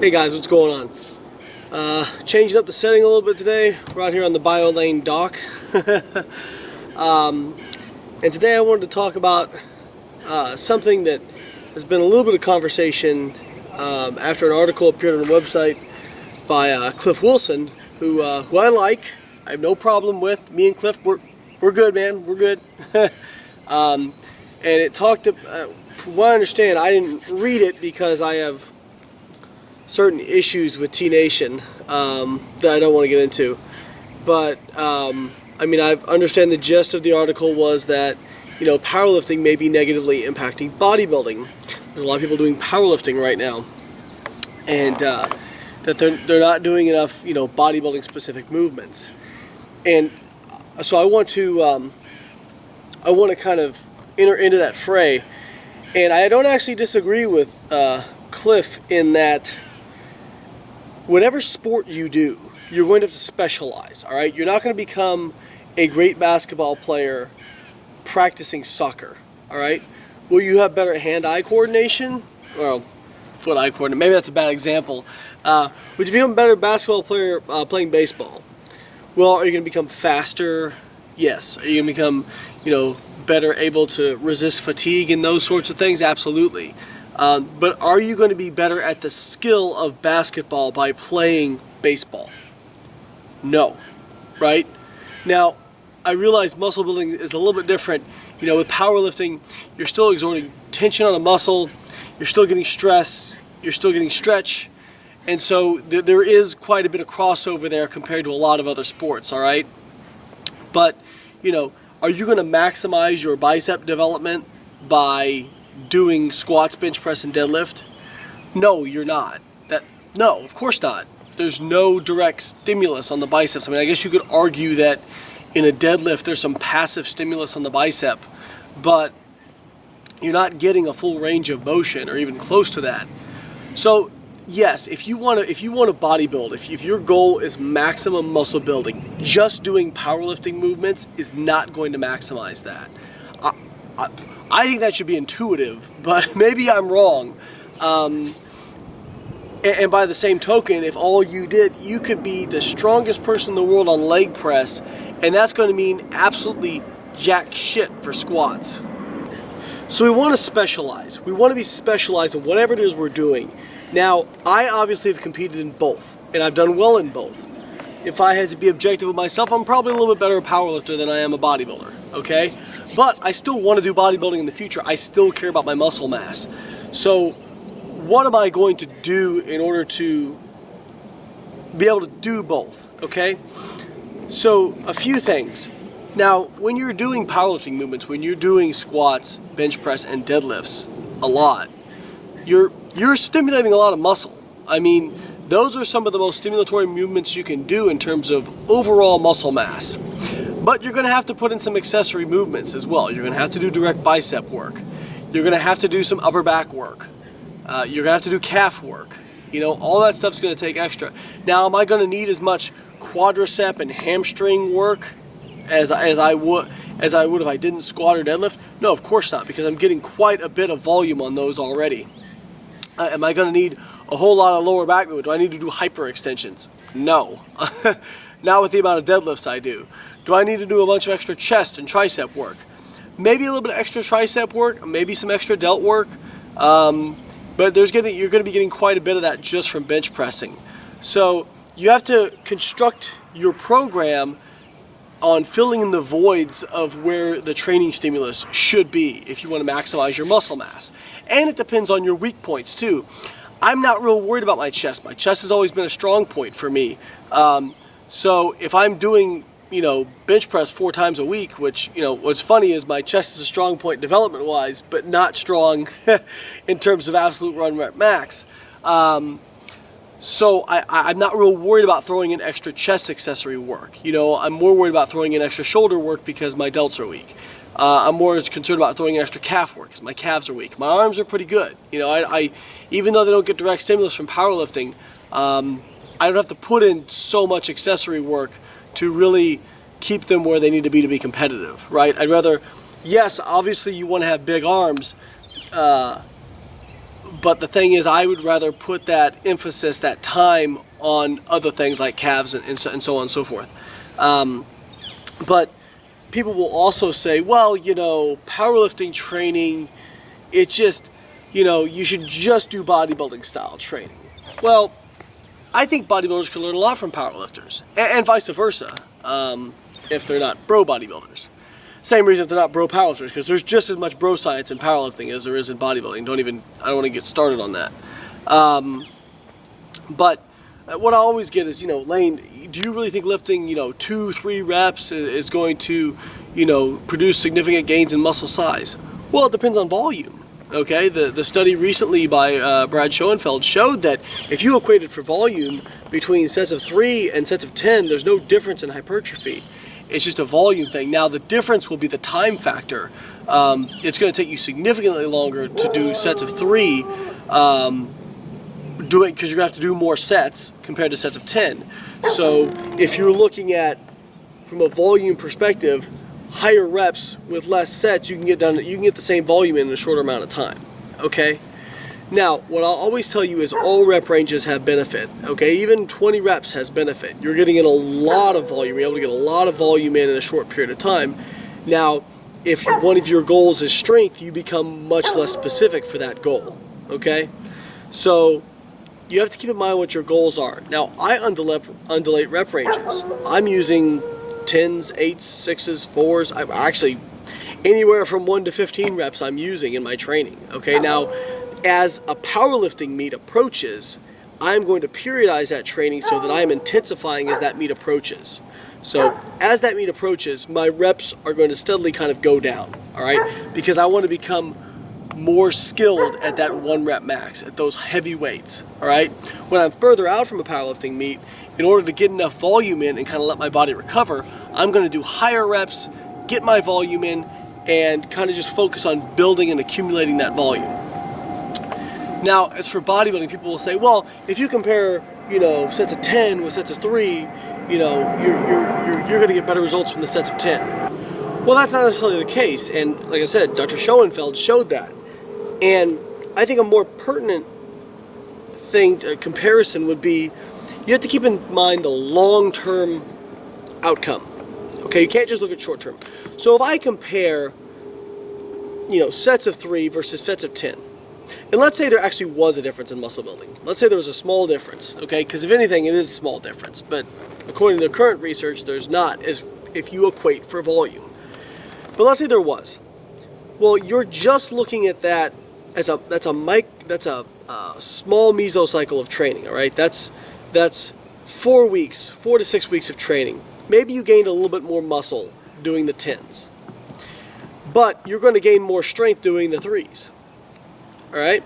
Hey guys, what's going on? Changing up the setting a little bit today. We're out here on the BioLayne dock. And today I wanted to talk about something that has been a little bit of conversation after an article appeared on the website by Cliff Wilson, who I like. I have no problem with. Me and Cliff, we're good, man. We're good. And it talked, from what I understand, I didn't read it because I have certain issues with T-Nation that I don't want to get into. But, I mean, I understand the gist of the article was that, you know, powerlifting may be negatively impacting bodybuilding. There's a lot of people doing powerlifting right now. And that they're not doing enough, you know, bodybuilding specific movements. And so I want to kind of enter into that fray. And I don't actually disagree with Cliff in that whatever sport you do, you're going to have to specialize, all right? You're not going to become a great basketball player practicing soccer, all right? Will you have better hand-eye coordination? Well, foot-eye coordination, maybe that's a bad example. Would you become a better basketball player playing baseball? Well, are you going to become faster? Yes. Are you going to become, you know, better able to resist fatigue and those sorts of things? Absolutely. But are you going to be better at the skill of basketball by playing baseball? No. Right? Now, I realize muscle building is a little bit different. You know, with powerlifting, you're still exerting tension on a muscle, you're still getting stress, you're still getting stretch, and so there is quite a bit of crossover there compared to a lot of other sports, all right? But, you know, are you going to maximize your bicep development by doing squats, bench press, and deadlift? No, you're not. No, of course not. There's no direct stimulus on the biceps. I mean, I guess you could argue that in a deadlift there's some passive stimulus on the bicep, but you're not getting a full range of motion or even close to that. So yes, if you want to bodybuild, if your goal is maximum muscle building, just doing powerlifting movements is not going to maximize that. I think that should be intuitive, but maybe I'm wrong. And by the same token, if all you did, you could be the strongest person in the world on leg press, and that's going to mean absolutely jack shit for squats. So we want to specialize. We want to be specialized in whatever it is we're doing. Now, I obviously have competed in both, and I've done well in both. If I had to be objective with myself, I'm probably a little bit better a powerlifter than I am a bodybuilder, okay? But I still want to do bodybuilding in the future. I still care about my muscle mass. So what am I going to do in order to be able to do both, okay? So a few things. Now, when you're doing powerlifting movements, when you're doing squats, bench press, and deadlifts a lot, you're stimulating a lot of muscle. I mean, those are some of the most stimulatory movements you can do in terms of overall muscle mass. But you're going to have to put in some accessory movements as well. You're going to have to do direct bicep work. You're going to have to do some upper back work. You're going to have to do calf work. You know, all that stuff's going to take extra. Now, am I going to need as much quadricep and hamstring work as I would if I didn't squat or deadlift? No, of course not, because I'm getting quite a bit of volume on those already. Am I going to need a whole lot of lower back movement? Do I need to do hyperextensions? No. Not with the amount of deadlifts I do. Do I need to do a bunch of extra chest and tricep work? Maybe a little bit of extra tricep work, maybe some extra delt work, but you're going to be getting quite a bit of that just from bench pressing. So you have to construct your program on filling in the voids of where the training stimulus should be if you want to maximize your muscle mass. And it depends on your weak points too. I'm not real worried about my chest. My chest has always been a strong point for me. So if I'm doing, you know, bench press 4 times a week, which, you know, what's funny is my chest is a strong point development wise, but not strong in terms of absolute run rep max. So I'm not real worried about throwing in extra chest accessory work. You know, I'm more worried about throwing in extra shoulder work because my delts are weak. I'm more concerned about throwing in extra calf work because my calves are weak. My arms are pretty good. You know, I even though they don't get direct stimulus from powerlifting, I don't have to put in so much accessory work to really keep them where they need to be competitive, right? I'd rather, yes, obviously you want to have big arms, But the thing is, I would rather put that emphasis, that time, on other things like calves and so on and so forth. But people will also say, well, you know, powerlifting training, it's just, you know, you should just do bodybuilding style training. Well, I think bodybuilders can learn a lot from powerlifters, and vice versa, if they're not bro bodybuilders. Same reason if they're not bro powerlifters, because there's just as much bro science in powerlifting as there is in bodybuilding. I don't want to get started on that. But what I always get is, you know, Lane, do you really think lifting, you know, 2-3 reps is going to, you know, produce significant gains in muscle size? Well, it depends on volume. Okay, the study recently by Brad Schoenfeld showed that if you equated for volume between sets of 3 and sets of 10, there's no difference in hypertrophy. It's just a volume thing. Now, the difference will be the time factor. It's going to take you significantly longer to do sets of 3, because you're going to have to do more sets compared to sets of 10. So if you're looking at, from a volume perspective, higher reps with less sets, you can get the same volume in a shorter amount of time. Okay? Now, what I'll always tell you is all rep ranges have benefit. Okay? Even 20 reps has benefit. You're getting in a lot of volume. You're able to get a lot of volume in a short period of time. Now, if one of your goals is strength, you become much less specific for that goal. Okay? So you have to keep in mind what your goals are. Now, I undulate rep ranges. I'm using 10s, 8s, 6s, 4s. I'm actually anywhere from 1 to 15 reps I'm using in my training. Okay, now as a powerlifting meet approaches, I'm going to periodize that training so that I'm intensifying as that meet approaches. So as that meet approaches, my reps are going to steadily kind of go down, all right? Because I want to become more skilled at that 1 rep max, at those heavy weights, all right? When I'm further out from a powerlifting meet, in order to get enough volume in and kind of let my body recover, I'm going to do higher reps, get my volume in, and kind of just focus on building and accumulating that volume. Now, as for bodybuilding, people will say, well, if you compare, you know, sets of 10 with sets of 3, you know, you're going to get better results from the sets of 10. Well, that's not necessarily the case, and like I said, Dr. Schoenfeld showed that. And I think a more pertinent comparison would be, you have to keep in mind the long-term outcome. Okay, you can't just look at short-term. So if I compare, you know, sets of 3 versus sets of 10, and let's say there actually was a difference in muscle building. Let's say there was a small difference, okay? Because if anything, it is a small difference. But according to current research, there's not, as if you equate for volume. But let's say there was. Well, you're just looking at that as that's a small mesocycle of training, all right? That's 4 to 6 weeks of training. Maybe you gained a little bit more muscle doing the 10s. But you're going to gain more strength doing the 3s. All right?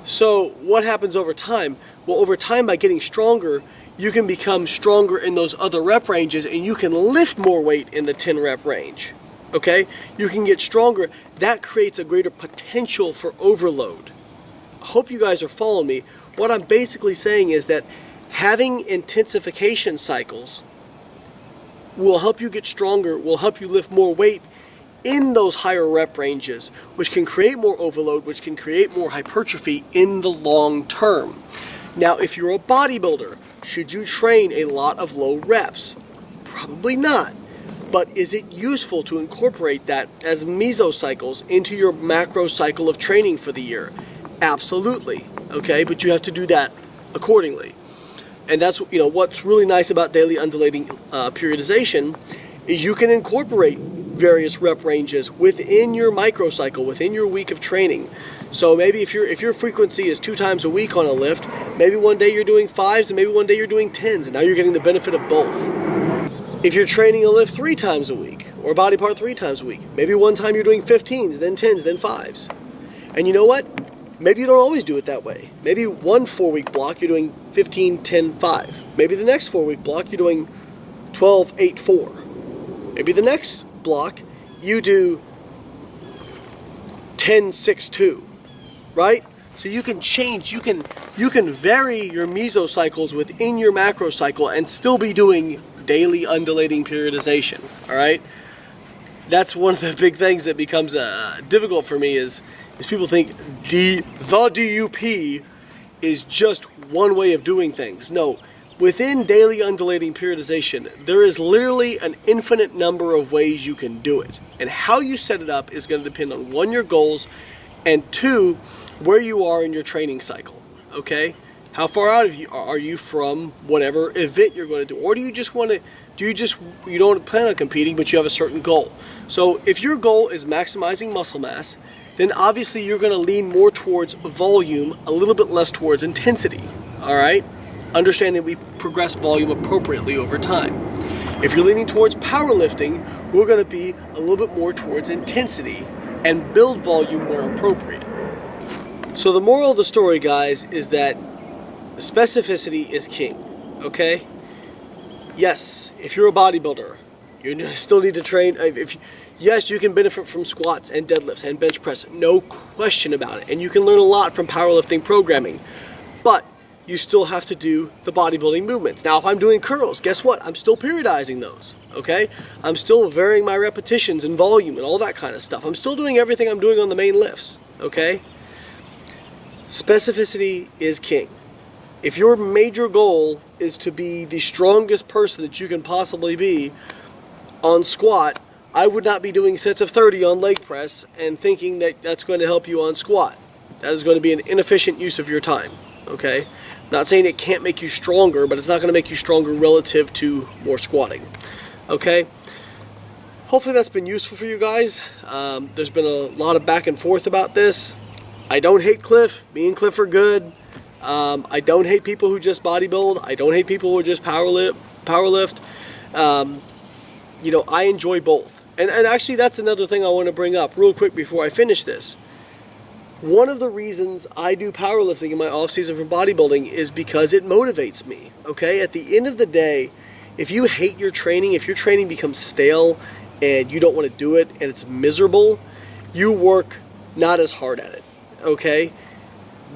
So what happens over time? Well, over time, by getting stronger, you can become stronger in those other rep ranges, and you can lift more weight in the 10 rep range. Okay? You can get stronger. That creates a greater potential for overload. I hope you guys are following me. What I'm basically saying is that having intensification cycles will help you get stronger, will help you lift more weight in those higher rep ranges, which can create more overload, which can create more hypertrophy in the long term. Now, if you're a bodybuilder, should you train a lot of low reps? Probably not. But is it useful to incorporate that as mesocycles into your macro cycle of training for the year? Absolutely. Okay, but you have to do that accordingly. And that's, you know, what's really nice about daily undulating periodization is you can incorporate various rep ranges within your microcycle, within your week of training. So maybe if your frequency is 2 times a week on a lift, maybe one day you're doing 5s and maybe one day you're doing 10s, and now you're getting the benefit of both. If you're training a lift 3 times a week, or body part 3 times a week, maybe one time you're doing 15s, then 10s, then 5s. And you know what? Maybe you don't always do it that way. Maybe one 4-week block you're doing 15, 10, 5. Maybe the next 4-week block you're doing 12, 8, 4. Maybe the next block you do 10, 6, 2. Right? So you can change, you can vary your mesocycles within your macro cycle and still be doing daily undulating periodization. All right? That's one of the big things that becomes difficult for me is is people think the DUP is just one way of doing things. No, within daily undulating periodization, there is literally an infinite number of ways you can do it. And how you set it up is going to depend on, one, your goals, and two, where you are in your training cycle, okay? How far out are you from whatever event you're going to do? Or do you just want to, you don't plan on competing, but you have a certain goal? So if your goal is maximizing muscle mass, then obviously you're going to lean more towards volume, a little bit less towards intensity, all right? Understanding we progress volume appropriately over time. If you're leaning towards powerlifting, we're going to be a little bit more towards intensity and build volume where appropriate. So the moral of the story, guys, is that specificity is king, okay? Yes, if you're a bodybuilder, you still need to train. Yes, you can benefit from squats and deadlifts and bench press, no question about it. And you can learn a lot from powerlifting programming. But you still have to do the bodybuilding movements. Now, if I'm doing curls, guess what? I'm still periodizing those, okay? I'm still varying my repetitions and volume and all that kind of stuff. I'm still doing everything I'm doing on the main lifts, okay? Specificity is king. If your major goal is to be the strongest person that you can possibly be on squat, I would not be doing sets of 30 on leg press and thinking that that's going to help you on squat. That is going to be an inefficient use of your time, okay? Not saying it can't make you stronger, but it's not going to make you stronger relative to more squatting, okay? Hopefully that's been useful for you guys. There's been a lot of back and forth about this. I don't hate Cliff. Me and Cliff are good. I don't hate people who just bodybuild. I don't hate people who just powerlift. You know, I enjoy both. And actually, that's another thing I want to bring up real quick before I finish this. One of the reasons I do powerlifting in my off-season for bodybuilding is because it motivates me, okay? At the end of the day, if you hate your training, if your training becomes stale and you don't want to do it and it's miserable, you work not as hard at it, okay?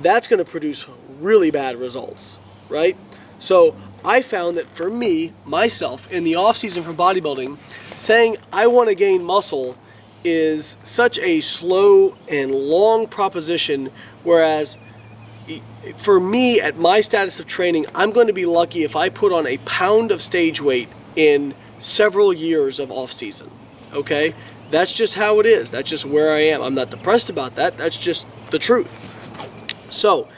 That's going to produce really bad results, right? So I found that for me, myself, in the off-season for bodybuilding, saying I want to gain muscle is such a slow and long proposition, whereas for me, at my status of training, I'm going to be lucky if I put on a pound of stage weight in several years of off-season, okay? That's just how it is. That's just where I am. I'm not depressed about that. That's just the truth. So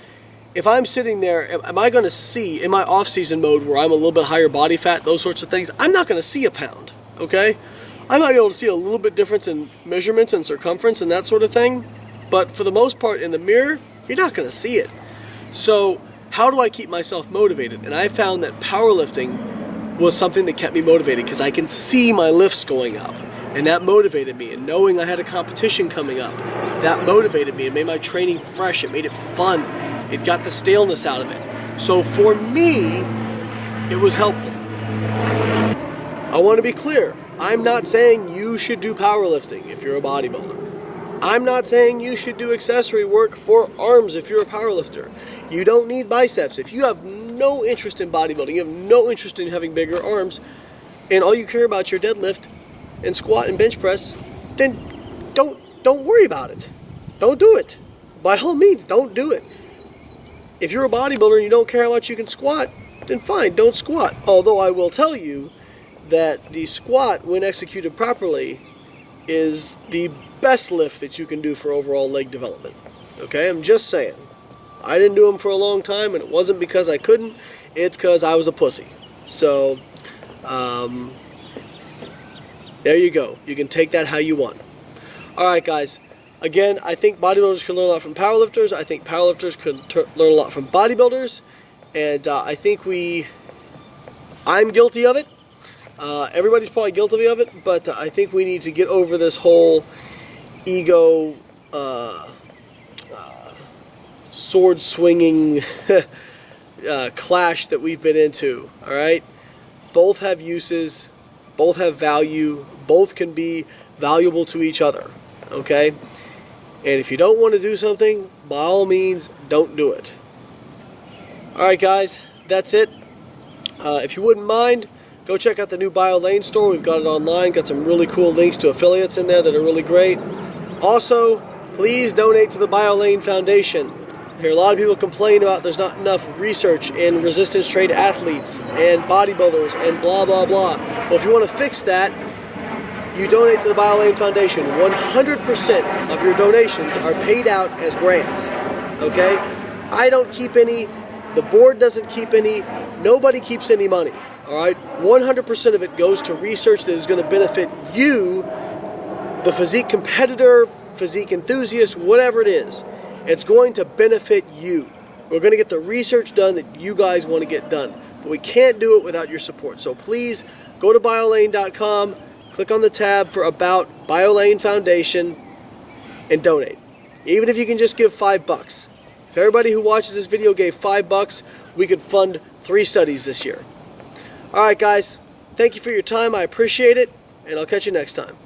if I'm sitting there, am I going to see in my off-season mode where I'm a little bit higher body fat, those sorts of things, I'm not going to see a pound, okay? I might be able to see a little bit difference in measurements and circumference and that sort of thing, but for the most part in the mirror, you're not going to see it. So how do I keep myself motivated? And I found that powerlifting was something that kept me motivated because I can see my lifts going up, and that motivated me. And knowing I had a competition coming up, that motivated me. It made my training fresh. It made it fun. It got the staleness out of it. So for me, it was helpful. I want to be clear. I'm not saying you should do powerlifting if you're a bodybuilder. I'm not saying you should do accessory work for arms if you're a powerlifter. You don't need biceps. If you have no interest in bodybuilding, you have no interest in having bigger arms, and all you care about your deadlift and squat and bench press, then don't worry about it. Don't do it. By all means, don't do it. If you're a bodybuilder and you don't care how much you can squat, then fine, don't squat. Although I will tell you that the squat, when executed properly, is the best lift that you can do for overall leg development. Okay, I'm just saying. I didn't do them for a long time, and it wasn't because I couldn't, it's because I was a pussy. So, there you go. You can take that how you want. Alright guys, again, I think bodybuilders can learn a lot from powerlifters. I think powerlifters can learn a lot from bodybuilders. And I think I'm guilty of it. Everybody's probably guilty of it, but I think we need to get over this whole ego, sword-swinging clash that we've been into, alright? Both have uses, both have value, both can be valuable to each other, okay? And if you don't want to do something, by all means, don't do it. Alright guys, that's it. If you wouldn't mind, go check out the new BioLayne store. We've got it online. Got some really cool links to affiliates in there that are really great. Also, please donate to the BioLayne Foundation. I hear a lot of people complain about there's not enough research in resistance trained athletes and bodybuilders and blah blah blah. Well, if you want to fix that, you donate to the BioLayne Foundation. 100% of your donations are paid out as grants. Okay? I don't keep any, the board doesn't keep any, nobody keeps any money. Alright? 100% of it goes to research that is going to benefit you, the physique competitor, physique enthusiast, whatever it is. It's going to benefit you. We're going to get the research done that you guys want to get done. But we can't do it without your support. So please go to BioLayne.com, click on the tab for About BioLayne Foundation, and donate. Even if you can just give $5. If everybody who watches this video gave $5, we could fund 3 studies this year. Alright guys, thank you for your time. I appreciate it, and I'll catch you next time.